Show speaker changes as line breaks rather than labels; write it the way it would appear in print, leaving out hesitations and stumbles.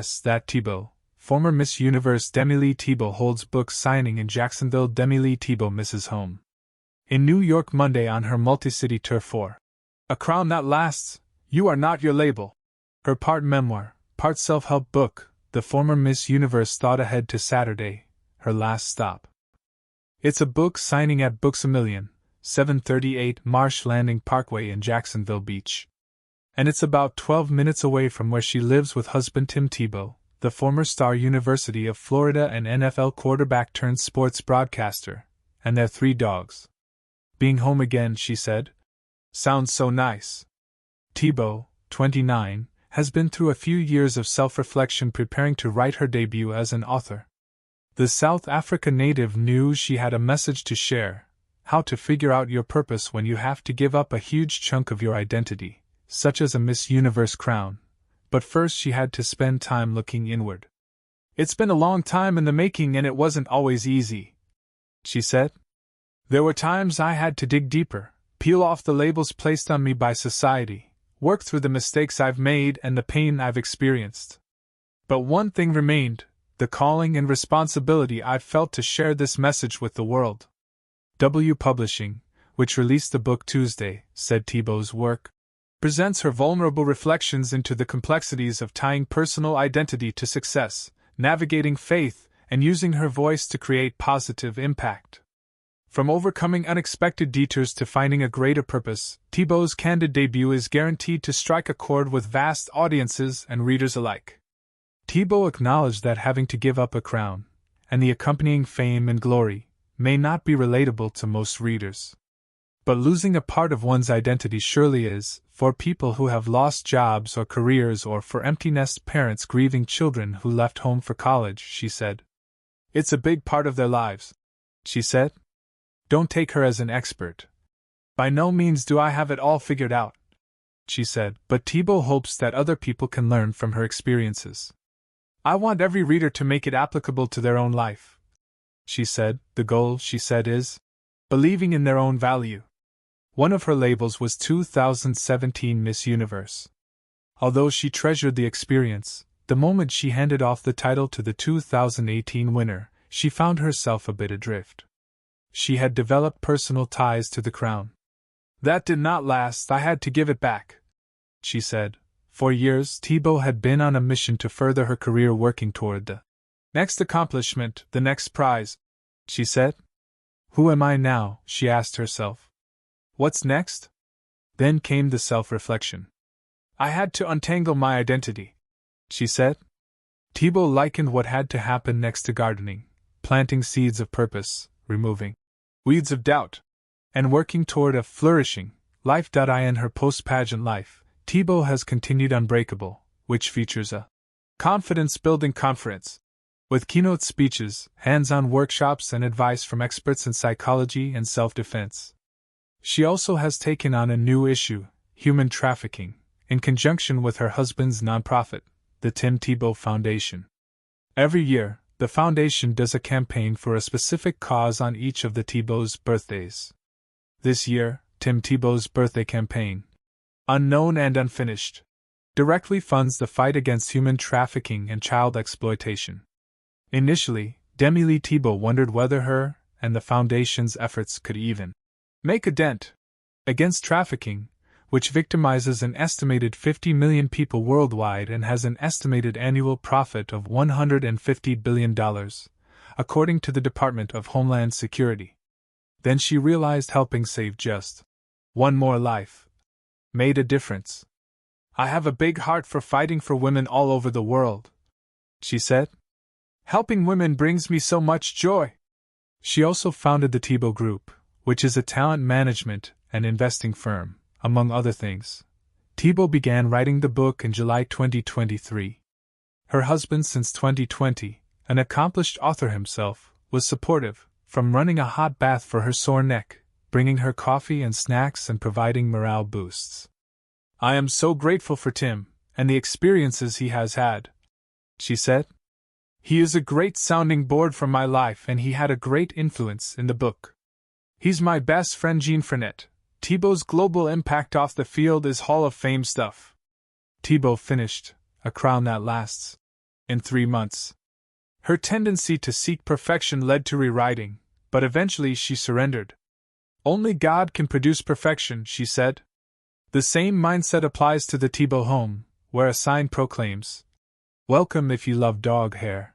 Yes, that Tebow. Former Miss Universe Demi-Leigh Tebow holds book signing in Jacksonville. Demi-Leigh Tebow misses home in New York Monday on her multi-city tour for A Crown That Lasts, You Are Not Your Label. Her part memoir, part self-help book, the former Miss Universe thought ahead to Saturday, her last stop. It's a book signing at Books A Million, 738 Marsh Landing Parkway in Jacksonville Beach. And it's about 12 minutes away from where she lives with husband Tim Tebow, the former star University of Florida and NFL quarterback turned sports broadcaster, and their 3 dogs. Being home again, she said. Sounds so nice. Tebow, 29, has been through a few years of self-reflection preparing to write her debut as an author. The South Africa native knew she had a message to share, how to figure out your purpose when you have to give up a huge chunk of your identity, such as a Miss Universe crown. But first she had to spend time looking inward. It's been a long time in the making and it wasn't always easy, she said. There were times I had to dig deeper, peel off the labels placed on me by society, work through the mistakes I've made and the pain I've experienced. But one thing remained, the calling and responsibility I've felt to share this message with the world. W Publishing, which released the book Tuesday, said Tebow's work presents her vulnerable reflections into the complexities of tying personal identity to success, navigating faith, and using her voice to create positive impact. From overcoming unexpected detours to finding a greater purpose, Tebow's candid debut is guaranteed to strike a chord with vast audiences and readers alike. Tebow acknowledged that having to give up a crown, and the accompanying fame and glory, may not be relatable to most readers. But losing a part of one's identity surely is, for people who have lost jobs or careers or for empty nest parents grieving children who left home for college, she said. It's a big part of their lives, she said. Don't take her as an expert. By no means do I have it all figured out, she said, but Tebow hopes that other people can learn from her experiences. I want every reader to make it applicable to their own life, she said. The goal, she said, is believing in their own value. One of her labels was 2017 Miss Universe. Although she treasured the experience, the moment she handed off the title to the 2018 winner, she found herself a bit adrift. She had developed personal ties to the crown. That did not last, I had to give it back, she said. For years, Tebow had been on a mission to further her career working toward the next accomplishment, the next prize, she said. Who am I now, she asked herself. What's next? Then came the self-reflection. I had to untangle my identity, she said. Tebow likened what had to happen next to gardening, planting seeds of purpose, removing weeds of doubt, and working toward a flourishing life. In her post-pageant life, Tebow has continued Unbreakable, which features a confidence-building conference with keynote speeches, hands-on workshops, and advice from experts in psychology and self-defense. She also has taken on a new issue, human trafficking, in conjunction with her husband's nonprofit, the Tim Tebow Foundation. Every year, the foundation does a campaign for a specific cause on each of the Tebow's birthdays. This year, Tim Tebow's birthday campaign, Unknown and Unfinished, directly funds the fight against human trafficking and child exploitation. Initially, Demi-Leigh Tebow wondered whether her and the foundation's efforts could even make a dent against trafficking, which victimizes an estimated 50 million people worldwide and has an estimated annual profit of $150 billion, according to the Department of Homeland Security. Then she realized helping save just one more life made a difference. I have a big heart for fighting for women all over the world, she said. Helping women brings me so much joy. She also founded the Tebow Group, which is a talent management and investing firm, among other things. Tebow began writing the book in July 2023. Her husband since 2020, an accomplished author himself, was supportive, from running a hot bath for her sore neck, bringing her coffee and snacks and providing morale boosts. I am so grateful for Tim, and the experiences he has had, she said. He is a great sounding board for my life and he had a great influence in the book. He's my best friend. Jean Frenette. Tebow's global impact off the field is Hall of Fame stuff. Tebow finished, A Crown That Lasts. in 3 months. Her tendency to seek perfection led to rewriting, but eventually she surrendered. Only God can produce perfection, she said. The same mindset applies to the Tebow home, where a sign proclaims, "Welcome if you love dog hair."